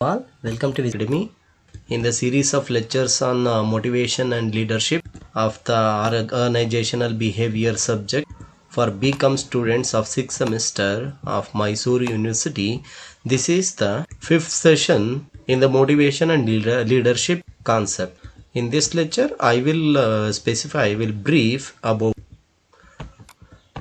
All, welcome to the Academy. In the series of lectures on motivation and leadership of the organizational behavior subject for BCom students of 6th semester of Mysore University, this is the 5th session in the motivation and leadership concept. In this lecture, I will brief about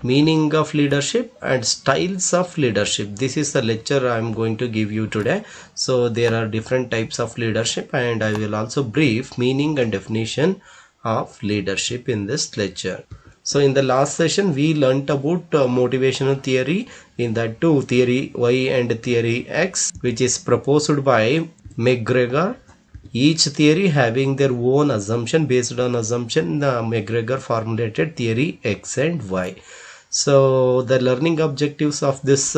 meaning of leadership and styles of leadership. This is the lecture I am going to give you today. So there are different types of leadership, and I will also brief meaning and definition of leadership in this lecture. So in the last session we learnt about motivational theory, in that too theory Y and theory X, which is proposed by McGregor. Each theory having their own assumption. Based on assumption, the McGregor formulated theory X and Y. So the learning objectives of this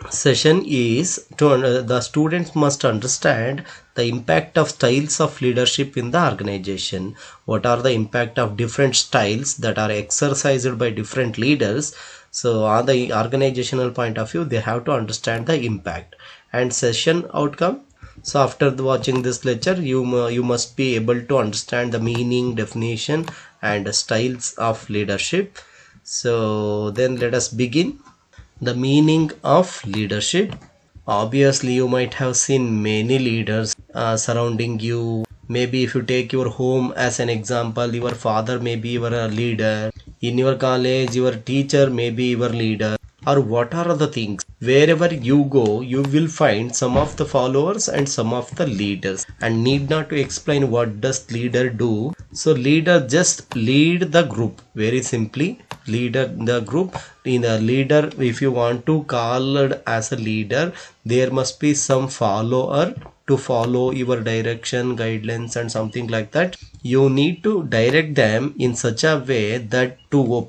session is to the students must understand the impact of styles of leadership in the organization. What are the impact of different styles that are exercised by different leaders? So on the organizational point of view, they have to understand the impact and session outcome. So after watching this lecture, you must be able to understand the meaning, definition and styles of leadership. So then let us begin. The meaning of leadership. Obviously you might have seen many leaders surrounding you. Maybe if you take your home as an example, your father may be your leader. In your college, your teacher may be your leader. Or what are the things? Wherever you go, you will find some of the followers and some of the leaders, and need not to explain what does leader do. So leader just lead the group. Very simply, leader the group. In a leader, if you want to call it as a leader, there must be some follower to follow your direction, guidelines and something like that. You need to direct them in such a way that to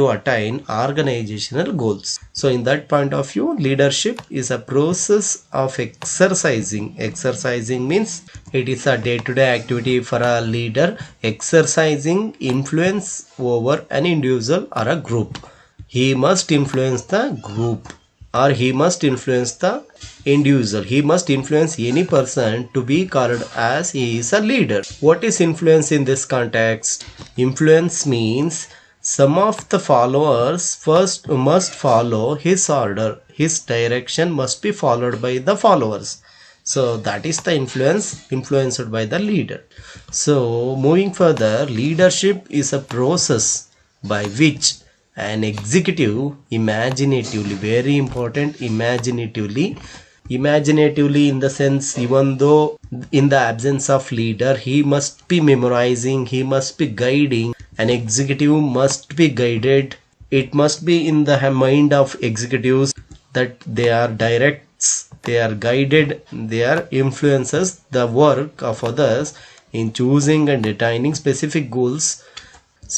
attain organizational goals. So in that point of view, leadership is a process of exercising. Exercising means it is a day-to-day activity for a leader, exercising influence over an individual or a group. He must influence the group, or he must influence the individual. He must influence any person to be called as he is a leader. What is influence in this context? Influence means some of the followers first must follow his order. His direction must be followed by the followers. So that is the influence influenced by the leader. So moving further, leadership is a process by which an executive imaginatively, very important, imaginatively in the sense, even though in the absence of leader, he must be memorizing, he must be guiding. An executive must be guided. It must be in the mind of executives that they are directs, they are guided, they are influences the work of others in choosing and attaining specific goals.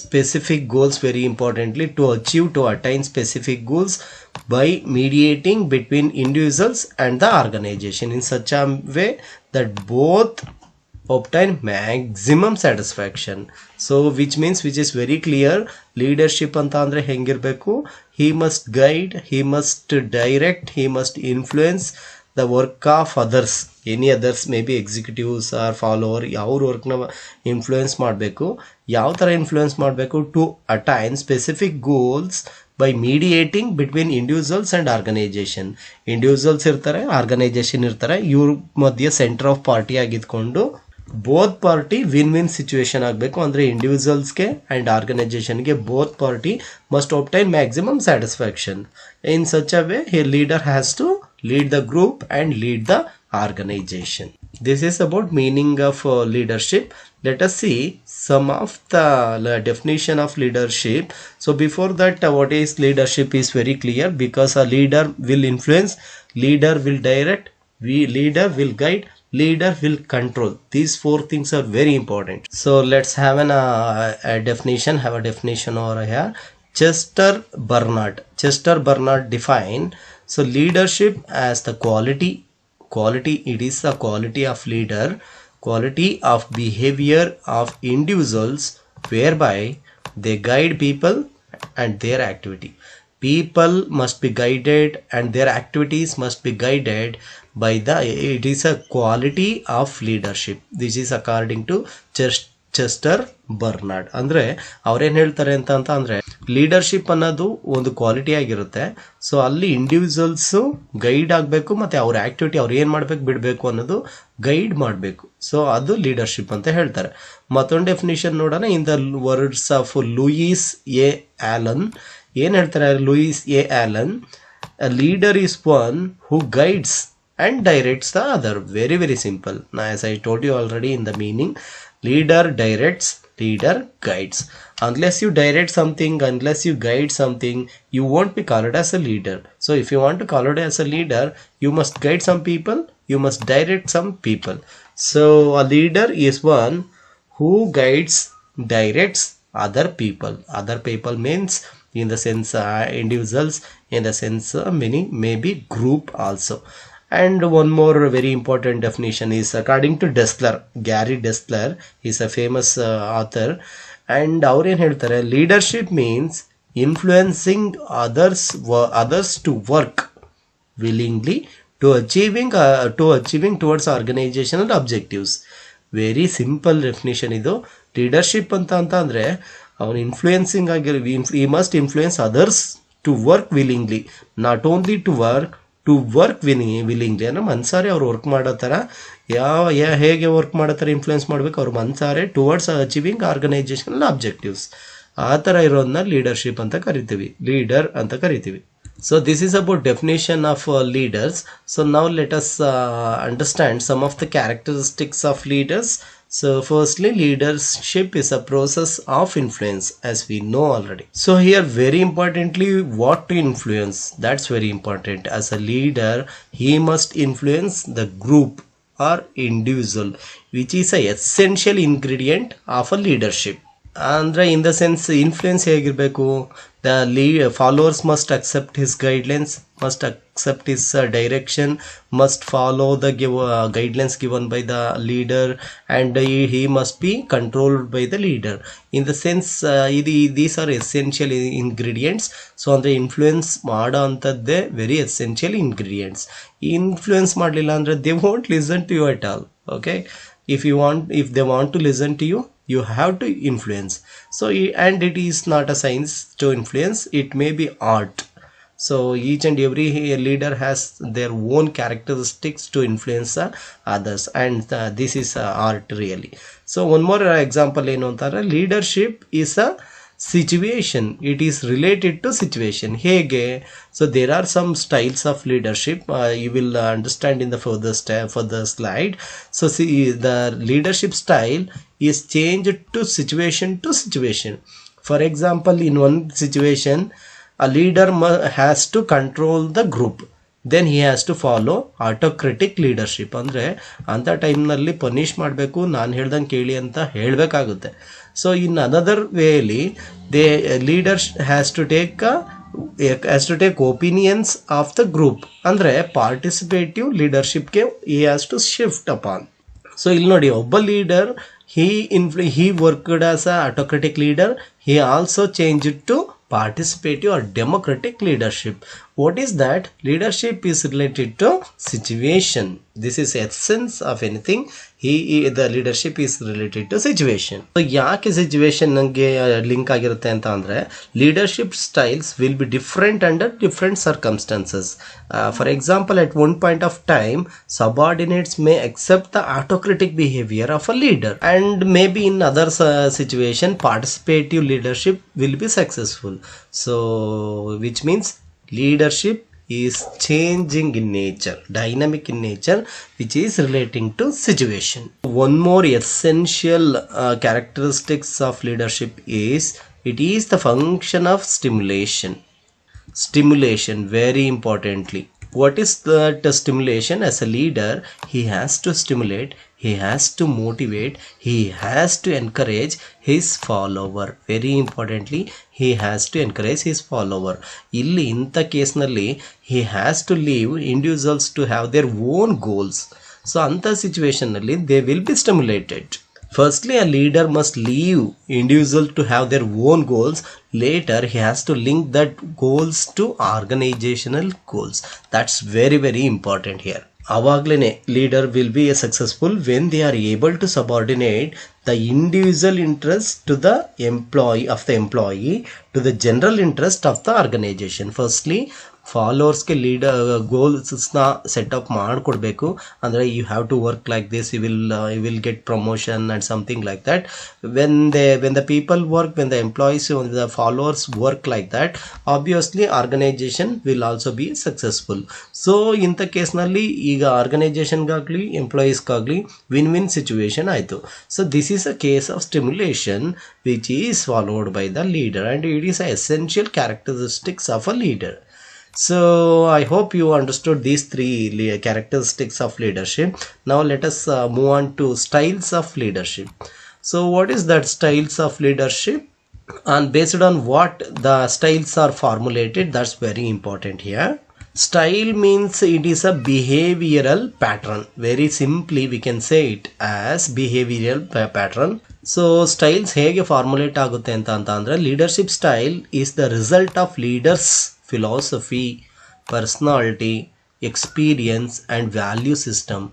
Very importantly, to attain specific goals by mediating between individuals and the organization in such a way that both obtain maximum satisfaction. So which is very clear. Leadership anta andre hengirbeku, he must guide, he must direct, he must influence the work of others. Any others, maybe executives or follower, ಯಾವ್ರ work ನ influence ಮಾಡಬೇಕು, ಯಾವ ತರ influence ಮಾಡಬೇಕು to attain specific goals by mediating between individuals and organisation. Individuals ಇರ್ತಾರೆ, organisation ಇರ್ತಾರೆ, ಇವ್ರ ಮಧ್ಯೆ ಸೆಂಟರ್ ಆಫ್ ಪಾರ್ಟಿ ಆಗಿದ್ಕೊಂಡು both party win win situation ಆಗಬೇಕು. ಅಂದ್ರೆ ಇಂಡಿವಿಜುವಲ್ಸ್ಗೆ ಅಂಡ್ ಆರ್ಗನೈಸೇಷನ್ಗೆ both party must obtain maximum satisfaction. In such a way, a leader has to lead the group and lead the organization. This is about meaning of leadership. Let us see some of the definition of leadership. So before that, what is leadership is very clear, because a leader will influence, leader will direct, leader will guide, leader will control. These four things are very important. So let's have a definition over here. Chester Bernard defined, so leadership as the quality, it is the quality of leader, quality of behavior of individuals whereby they guide people and their activity. People must be guided and their activities must be guided by the, it is a quality of leadership. This is according to Chester Bernard. ಅಂದರೆ ಅವ್ರೇನು ಹೇಳ್ತಾರೆ ಅಂತಂದರೆ leadership ಅನ್ನೋದು ಒಂದು quality ಆಗಿರುತ್ತೆ. So ಅಲ್ಲಿ individuals guide ಆಗಬೇಕು, ಮತ್ತು ಅವ್ರ ಆ್ಯಕ್ಟಿವಿಟಿ ಅವ್ರು ಏನು ಮಾಡಬೇಕು ಬಿಡಬೇಕು ಅನ್ನೋದು ಗೈಡ್ ಮಾಡಬೇಕು. ಸೊ ಅದು ಲೀಡರ್ಶಿಪ್ ಅಂತ ಹೇಳ್ತಾರೆ. ಮತ್ತೊಂದು ಡೆಫಿನಿಷನ್ ನೋಡೋಣ. In the words of Louis A Alan, ಏನು ಹೇಳ್ತಾರೆ Louis A Alan, a leader is one who guides and directs the other. Very very simple. Now as I told you already in the meaning, leader directs, leader guides. Unless you direct something, unless you guide something, you won't be called as a leader. So if you want to call it as a leader, you must guide some people, you must direct some people. So a leader is one who guides, directs other people. Other people means in the sense individuals, in the sense many, maybe group also. And one more very important definition is according to Destler. Gary Destler is a famous author, and ಅವ್ರು ಏನು ಹೇಳ್ತಾರೆ, leadership means influencing others to work willingly to achieving towards organizational objectives. Very simple definition ಇದು. Leadership ಅಂತ ಅಂದರೆ ಅವನು influencing ಈ must influence others to work willingly, not only to work willingly. ಅಂದರೆ ಮನ್ಸಾರೆ ಅವ್ರು ವರ್ಕ್ ಮಾಡೋ ಥರ, ಹೇಗೆ ವರ್ಕ್ ಮಾಡೋ ಥರ ಇನ್ಫ್ಲೂಯೆನ್ಸ್ ಮಾಡಬೇಕು, ಅವ್ರು ಮನ್ಸಾರೆ ಟುವರ್ಡ್ಸ್ ಅಚೀವಿಂಗ್ ಆರ್ಗನೈಜೇಷನಲ್ ಆಬ್ಜೆಕ್ಟಿವ್ಸ್. ಆ ಥರ ಇರೋದನ್ನ ಲೀಡರ್ಶಿಪ್ ಅಂತ ಕರಿತೀವಿ, ಲೀಡರ್ ಅಂತ ಕರಿತೀವಿ. So this is about definition of leaders. So now let us understand some of the characteristics of leaders. So firstly, leadership is a process of influence, as we know already. So here very importantly, what to influence, that's very important. As a leader, he must influence the group or individual, which is a essential ingredient of a leadership. ಅಂದರೆ in the sense influence ಹೇಗಿರಬೇಕು, the followers must accept his guidelines, must accept his direction, must follow the guidelines given by the leader, and he must be controlled by the leader. In the sense these are essential ingredients. So ಅಂದರೆ influence ಮಾಡೋ ಅಂಥದ್ದೇ very essential ingredients. Influence ಮಾಡಲಿಲ್ಲ ಅಂದರೆ they won't listen to you at all. Okay, if they want to listen to you, you have to influence. So and it is not a science to influence, it may be art. So each and every leader has their own characteristics to influence others, and this is art really. So one more example ಏನು ಅಂತಾರೆ, leadership is a situation, it is related to situation. Hege, so there are some styles of leadership, you will understand in the further slide. So see, the leadership style is changed to situation. For example, in one situation a leader has to control the group, then he has to follow autocratic leadership. ಅಂದರೆ ಅಂಥ ಟೈಮ್ನಲ್ಲಿ punish ಮಾಡಬೇಕು, ನಾನು ಹೇಳ್ದಂಗೆ ಕೇಳಿ ಅಂತ ಹೇಳಬೇಕಾಗುತ್ತೆ. So in another way they leader has to take opinions of the group. ಅಂದರೆ ಪಾರ್ಟಿಸಿಪೇಟಿವ್ ಲೀಡರ್ಶಿಪ್ಗೆ he has to shift upon. So ಇಲ್ಲಿ ನೋಡಿ, ಒಬ್ಬ leader he worked as a autocratic leader, he also changed to participative or democratic leadership. What is that? Leadership is related to situation. This is essence of anything. The leadership is related to situation. So ಯಾಕೆ situation ನಂಗೆ link ಆಗಿರುತ್ತೆ ಅಂತ ಅಂದರೆ, leadership styles will be different under different circumstances. For example, at one point of time, subordinates may accept the autocratic behavior of a leader, and maybe in other situation participative leadership will be successful. So which means leadership is changing in nature, dynamic in nature, which is relating to situation. One more essential characteristics of leadership is, it is the function of stimulation, very importantly. What is that stimulation? As a leader, he has to stimulate, he has to motivate, he has to encourage his follower. Very importantly, he has to encourage his follower. ಇಲ್ಲಿ ಇಂಥ ಕೇಸ್ನಲ್ಲಿ he has to leave individuals to have their own goals. So ಅಂಥ ಸಿಚುವೇಶನ್ನಲ್ಲಿ they will be stimulated. Firstly, a leader must leave individual to have their own goals. Later, he has to link that goals to organizational goals. That's very, very important here. ಅವಾಗ್ಲೇನೆ leader will be a successful when they are able to subordinate the individual interest to the employee to the general interest of the organization. Firstly, ಫಾಲೋವರ್ಸ್ಗೆ leader ಗೋಲ್ಸ್ನ setup ಮಾಡಿಕೊಡ್ಬೇಕು. ಅಂದರೆ you have to work like this, you will get promotion and something like that. When the people work, when the employees, the followers work like that, obviously organisation will also be successful. So ಇಂಥ ಕೇಸ್ನಲ್ಲಿ ಈಗ ಆರ್ಗನೈಜೇಷನ್ಗಾಗಲಿ ಎಂಪ್ಲಾಯೀಸ್ಗಾಗಲಿ win win situation ಆಯಿತು. So this is a case of stimulation which is followed by the leader and it is a essential characteristics of a leader. So I hope you understood these three characteristics of leadership. Now let us move on to styles of leadership. So what is that styles of leadership, and based on what the styles are formulated? That's very important here. Style means it is a behavioral pattern. Very simply we can say it as behavioral pattern. So styles ಹೇಗೆ formulate ಆಗುತ್ತೆ ಅಂತ ಅಂದರೆ, leadership style is the result of leader's philosophy, personality, experience and value system.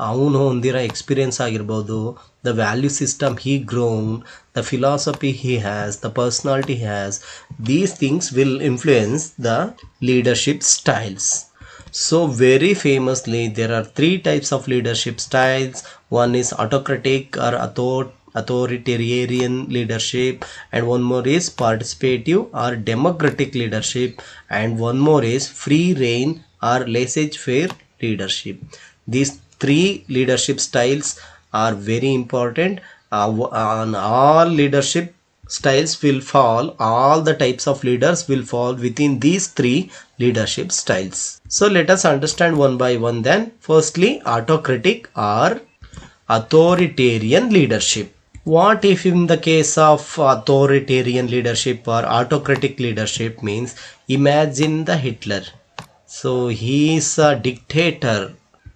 ಅವನು ಹೊಂದಿರೋ experience ಆಗಿರ್ಬೋದು, the value system he grown, the philosophy he has, the personality has. These things will influence the leadership styles. So very famously there are three types of leadership styles. One is autocratic or authoritarian leadership, and one more is participative or democratic leadership, and one more is free reign or laissez-faire leadership. These three leadership styles are very important. On all leadership styles will fall, all the types of leaders will fall within these three leadership styles. So let us understand one by one then. Firstly, autocratic or authoritarian leadership. What if in the case of authoritarian leadership or autocratic leadership means, imagine the Hitler. So he is a dictator.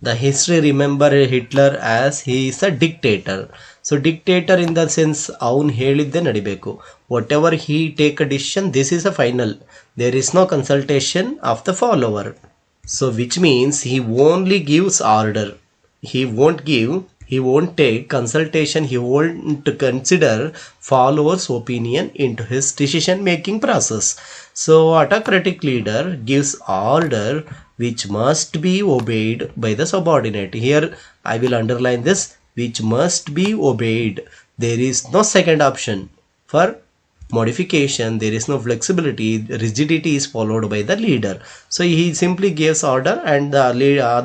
The history remember Hitler as he is a dictator. So dictator in the sense ಅವನು ಹೇಳಿದ್ದೆ ನಡಿಬೇಕು. Whatever he take a decision, this is a final. There is no consultation of the follower. So which means he only gives order. He won't take consultation. He won't consider followers' opinion into his decision making process. So autocratic leader gives order which must be obeyed by the subordinate. Here I will underline this, which must be obeyed. There is no second option for modification. There is no flexibility. Rigidity is followed by the leader. So he simply gives order, and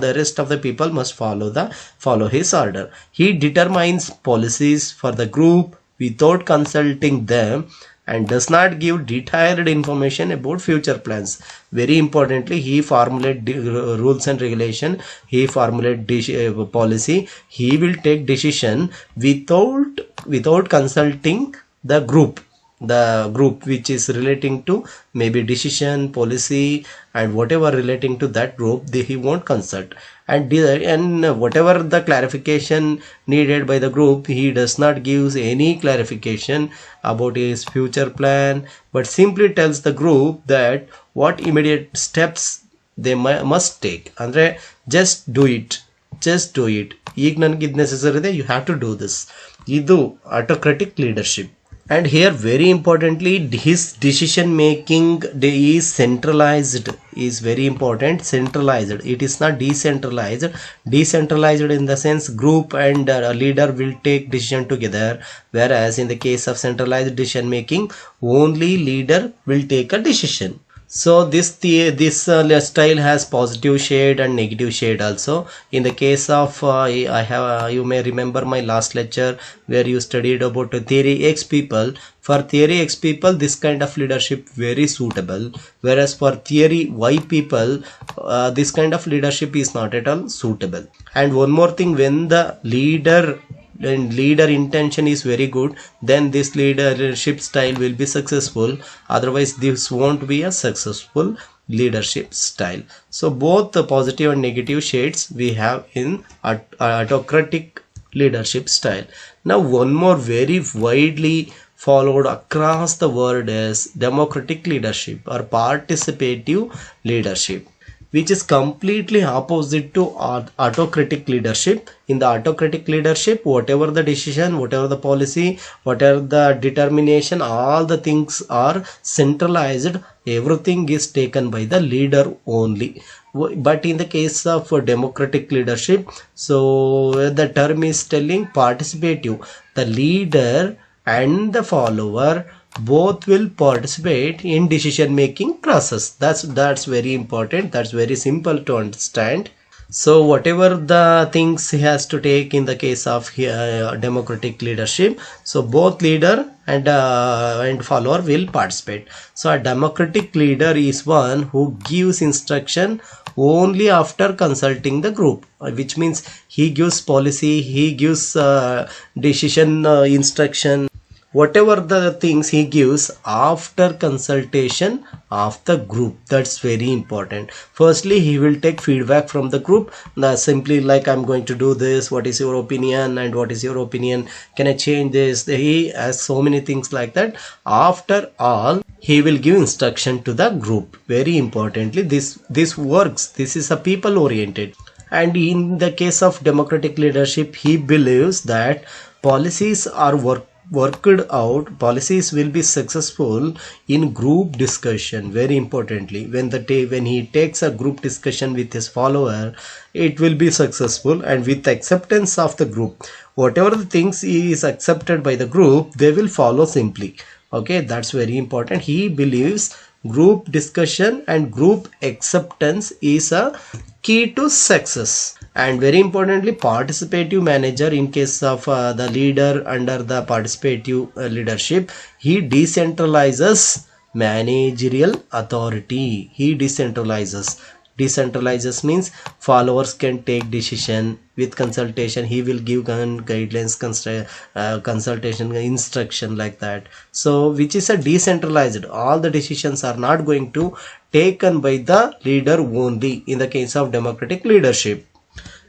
the rest of the people must follow his order. He determines policies for the group without consulting them, and does not give detailed information about future plans. Very importantly, he formulate rules and regulation. He formulate policy. He will take decision without consulting the group which is relating to maybe decision, policy, and whatever relating to that group, he won't consult. And whatever the clarification needed by the group, he does not give any clarification about his future plan, but simply tells the group that what immediate steps they must take. Andre just do it. ಈಗ ನನಗೆ ಇದು necessary ಇದೆ, you have to do this. ಇದು autocratic leadership. And here very importantly, his decision making is centralized, is very important. Centralized, it is not decentralized. Decentralized in the sense group and leader will take decision together, whereas in the case of centralized decision making, only leader will take a decision. So this style has positive shade and negative shade also. In the case of you may remember my last lecture where you studied about theory X people. For theory X people, this kind of leadership very suitable, whereas for theory Y people, this kind of leadership is not at all suitable. And one more thing, when the leader intention is very good, then this leadership style will be successful. Otherwise this won't be a successful leadership style. So both the positive and negative shades we have in autocratic leadership style. Now one more very widely followed across the world is democratic leadership or participative leadership. which is completely opposite to autocratic leadership. In the autocratic leadership, whatever the decision, whatever the policy, whatever the determination, all the things are centralized. Everything is taken by the leader only. But in the case of democratic leadership, so the term is telling participative. The leader and the follower both will participate in decision making process. That's very important. That's very simple to understand. So whatever the things he has to take in the case of democratic leadership, so both leader and follower will participate. So a democratic leader is one who gives instruction only after consulting the group, which means he gives policy, he gives decision instruction, whatever the things he gives after consultation of the group. That's very important. Firstly, he will take feedback from the group. Simply like, I'm going to do this, what is your opinion, and what is your opinion, can I change this? He has so many things like that. After all, he will give instruction to the group. Very importantly, this works. This is a people oriented. And in the case of democratic leadership, he believes that policies are worked out, policies will be successful in group discussion. Very importantly, when he takes a group discussion with his follower, it will be successful, and with acceptance of the group, whatever the things is accepted by the group, they will follow simply. Okay, that's very important. He believes group discussion and group acceptance is a key to success. And very importantly, participative manager, in case of the leader under the participative leadership, he decentralizes managerial authority. He decentralizes means followers can take decision. With consultation, he will give guidelines, consultation, instruction, like that. So which is a decentralized, all the decisions are not going to taken by the leader only in the case of democratic leadership.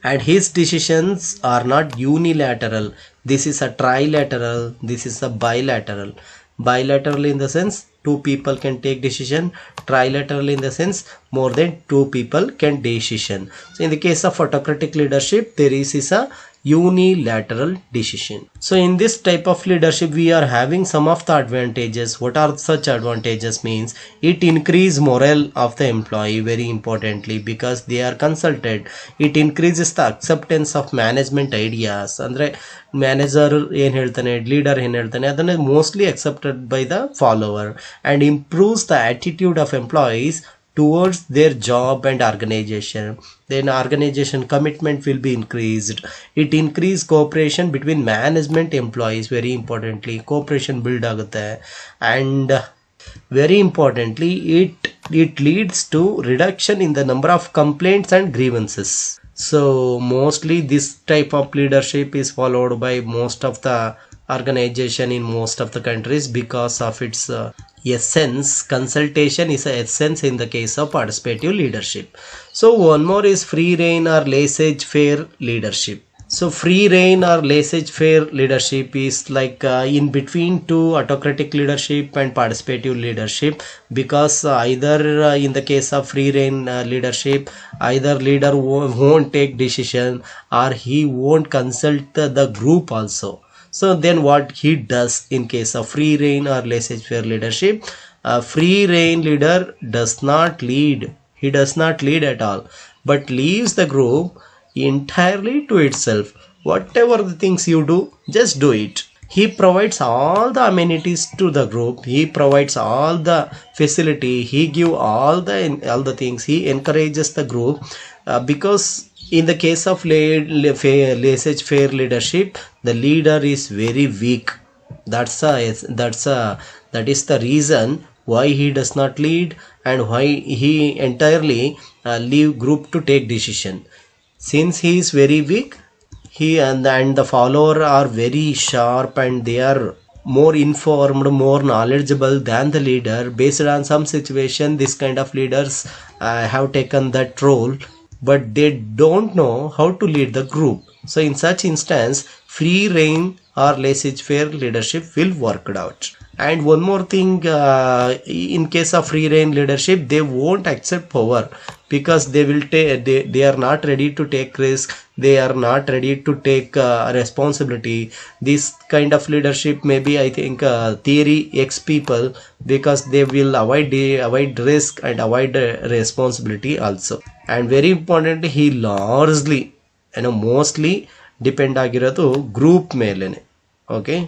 And his decisions are not unilateral. This is a trilateral, this is a bilateral. Bilateral in the sense two people can take decision, trilateral in the sense more than two people can decision. So in the case of autocratic leadership, there is a unilateral decision. So in this type of leadership, we are having some of the advantages. What are such advantages? Means it increases morale of the employee, very importantly, because they are consulted. It increases the acceptance of management ideas. Andre manager ಏನು ಹೇಳ್ತಾನೆ, leader ಏನು ಹೇಳ್ತಾನೆ, ಅದನ್ನ mostly accepted by the follower, and improves the attitude of employees towards their job and organization. Then organization commitment will be increased. It increase cooperation between management employees. Very importantly, cooperation build ಆಗುತ್ತೆ. And very importantly, it leads to reduction in the number of complaints and grievances. So mostly this type of leadership is followed by most of the organization in most of the countries because of its essence. Consultation is a essence in the case of participative leadership. So one more is free rein or laissez-faire leadership. So free rein or laissez-faire leadership is like in between two autocratic leadership and participative leadership, because either in the case of free rein leadership, either leader won't take decision or he won't consult the group also. So then what he does in case of free rein or laissez-faire leadership, a free rein leader does not lead. He does not lead at all, but leaves the group entirely to itself. Whatever the things you do, just do it. He provides all the amenities to the group. He provides all the facility. He give all the things. He encourages the group because in the case of laissez-faire leadership, the leader is very weak. That is the reason why he does not lead and why he entirely leave group to take decision. Since he is very weak, he and the follower are very sharp and they are more informed, more knowledgeable than the leader. Based on some situation, this kind of leaders have taken that role, but they don't know how to lead the group. So in such instance, free rein or laissez-faire leadership will work out. And one more thing, in case of free reign leadership, they won't accept power because they will take, they are not ready to take risk, they are not ready to take responsibility. This kind of leadership maybe, I think, theory X people, because they will avoid risk and avoid responsibility also. And very importantly, he largely, mostly depend ಆಗಿರೋದು group ಮೇಲೆನೆ. Okay,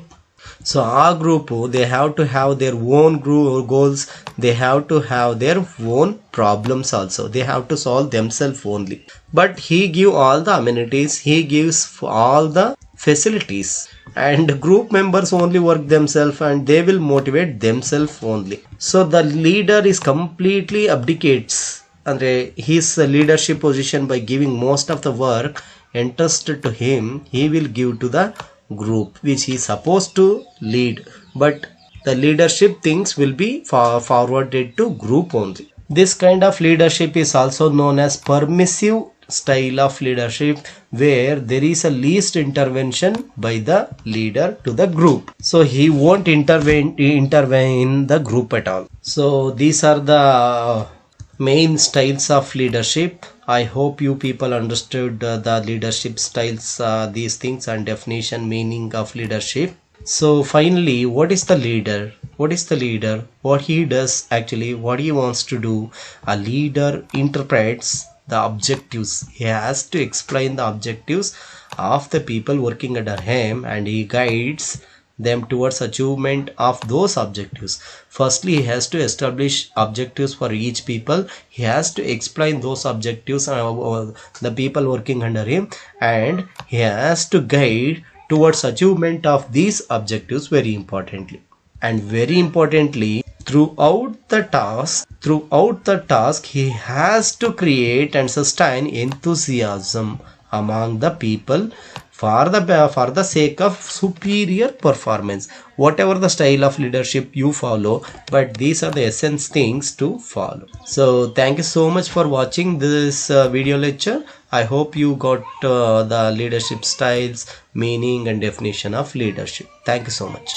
so our group, they have to have their own goals, they have to have their own problems also, they have to solve themselves only. But he give all the amenities, he gives all the facilities, and group members only work themselves and they will motivate themselves only. So the leader is completely abdicates and his leadership position by giving most of the work entrusted to him, he will give to the group which he is supposed to lead, but the leadership things will be forwarded to group only. This kind of leadership is also known as permissive style of leadership, where there is a least intervention by the leader to the group, so he won't intervene in the group at all. So these are the main styles of leadership. I hope you people understood the leadership styles, these things, and definition, meaning of leadership. So finally, what is the leader? What is the leader? What he does actually, what he wants to do? A leader interprets the objectives. He has to explain the objectives of the people working under him, and he guides them towards achievement of those objectives. Firstly, he has to establish objectives for each people. He has to explain those objectives the people working under him, and he has to guide towards achievement of these objectives very importantly. And very importantly, throughout the task he has to create and sustain enthusiasm among the people for the sake of superior performance. Whatever the style of leadership you follow, but these are the essence things to follow. So thank you so much for watching this video lecture. I hope you got the leadership styles, meaning and definition of leadership. Thank you so much.